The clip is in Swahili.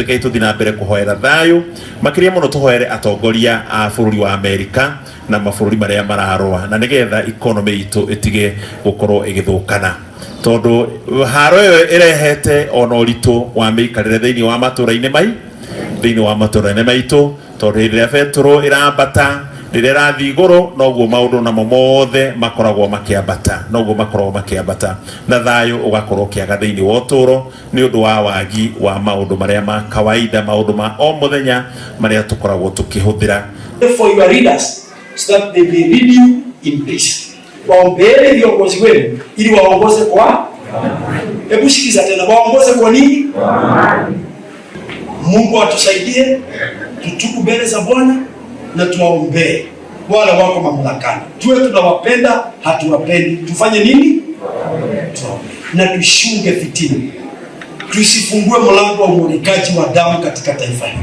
tukai tuthina mbere kuhoera thayu makiria muno tuhoere atongoria a bururi wa Amerika na mabũrũri maria mararũa na nigetha economy itu itige gukorwo igithukana tondu haro yo irehete ona uritu wa mikarire thiini wa matura-ini maitu tondu riria betro irambata riria rathi iguru noguo maundu namo mothe makoragwo makiambata na thayu ugakorwo kiaga thiini wa uturo ni undu wa wagi wa maundu maria ma kawaida maundu ma o muthenya maria tukoragwo tukihuthira. For your readers so that they may read you in peace. Waombele viongozi wenu ili waongoze kwa hebu sikiza tena, waongoze kwa nini? Mungu atusaidie tutubu mbele za Bwana na tuwaombee wale wako mamlakani. Tuwe tunawapenda, hatuwapendi. Tufanye nini? Na tushunge fitina. Tusifungue mlango wa umwagikaji wa damu katika taifa hili.